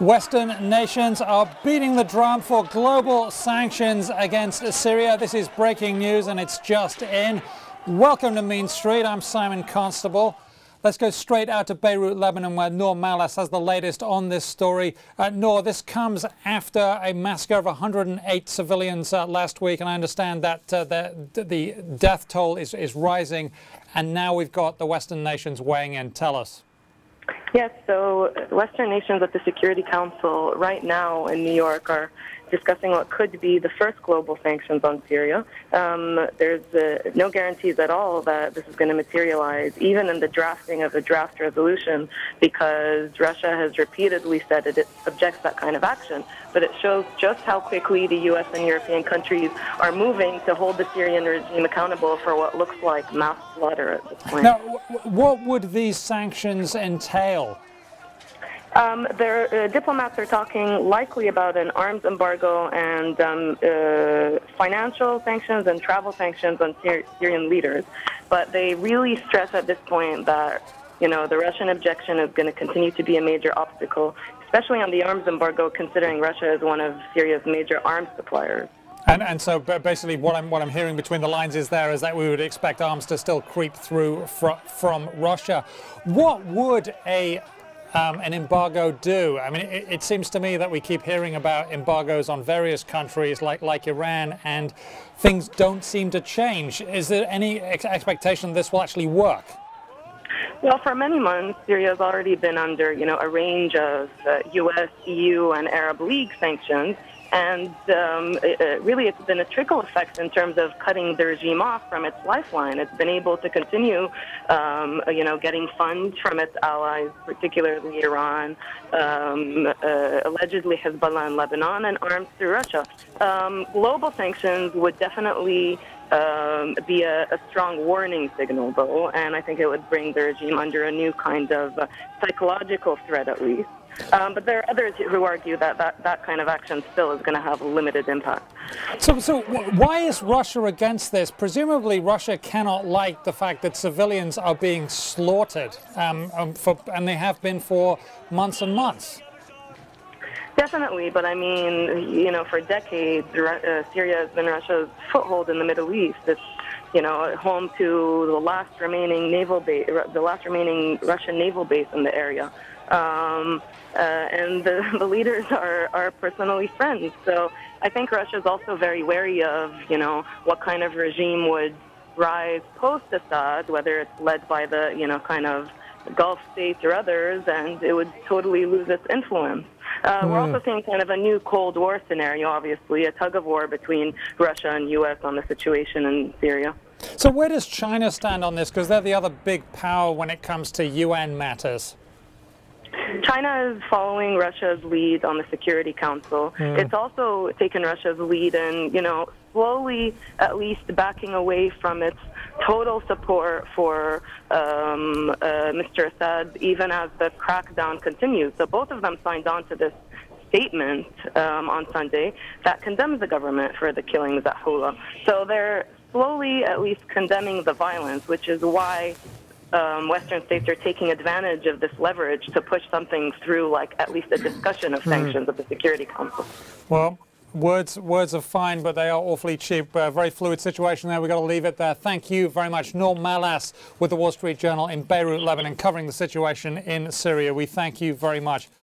Western nations are beating the drum for global sanctions against Syria. This is breaking news and it's just in. Welcome to Mean Street. I'm Simon Constable. Let's go straight out to Beirut, Lebanon, where Nour has the latest on this story. Nour, this comes after a massacre of 108 civilians last week, and I understand that the death toll is rising, and now we've got the Western nations weighing in. Tell us. Yes, so Western nations at the Security Council right now in New York are discussing what could be the first global sanctions on Syria. There's no guarantees at all that this is going to materialize, even in the drafting of a draft resolution, because Russia has repeatedly said it objects that kind of action. But it shows just how quickly the U.S. and European countries are moving to hold the Syrian regime accountable for what looks like mass slaughter at this point. Now, what would these sanctions entail? Their diplomats are talking likely about an arms embargo and financial sanctions and travel sanctions on Syrian leaders. But they really stress at this point that, the Russian objection is going to continue to be a major obstacle, especially on the arms embargo, considering Russia is one of Syria's major arms suppliers. And so basically what I'm hearing between the lines is that we would expect arms to still creep through from Russia. What would an embargo do? I mean, it seems to me that we keep hearing about embargoes on various countries like Iran, and things don't seem to change. Is there any expectation this will actually work? Well, for many months, Syria has already been under, a range of U.S., EU, and Arab League sanctions. And really, it's been a trickle effect in terms of cutting the regime off from its lifeline. It's been able to continue, getting funds from its allies, particularly Iran, allegedly Hezbollah in Lebanon, and arms through Russia. Global sanctions would definitely be a strong warning signal, though, and I think it would bring the regime under a new kind of psychological threat, at least. But there are others who argue that kind of action still is going to have a limited impact. So why is Russia against this? Presumably Russia cannot like the fact that civilians are being slaughtered, and they have been for months and months. Definitely, but I mean, for decades, Syria has been Russia's foothold in the Middle East. It's, home to the last remaining Russian naval base in the area. And the leaders are personally friends. So I think Russia is also very wary of, what kind of regime would rise post-Assad, whether it's led by the, kind of Gulf states or others, and it would totally lose its influence. We're also seeing kind of a new Cold War scenario, obviously, a tug-of-war between Russia and U.S. on the situation in Syria. So where does China stand on this? Because they're the other big power when it comes to UN matters. China is following Russia's lead on the Security Council. It's also taken Russia's lead in, slowly at least backing away from its total support for Mr. Assad, even as the crackdown continues. So both of them signed on to this statement on Sunday that condemns the government for the killings at Houla. So they're slowly at least condemning the violence, which is why Western states are taking advantage of this leverage to push something through, like at least a discussion of sanctions at the Security Council. Well, words are fine, but they are awfully cheap. Very fluid situation there. We've got to leave it there. Thank you very much. Nour with the Wall Street Journal in Beirut, Lebanon, covering the situation in Syria. We thank you very much.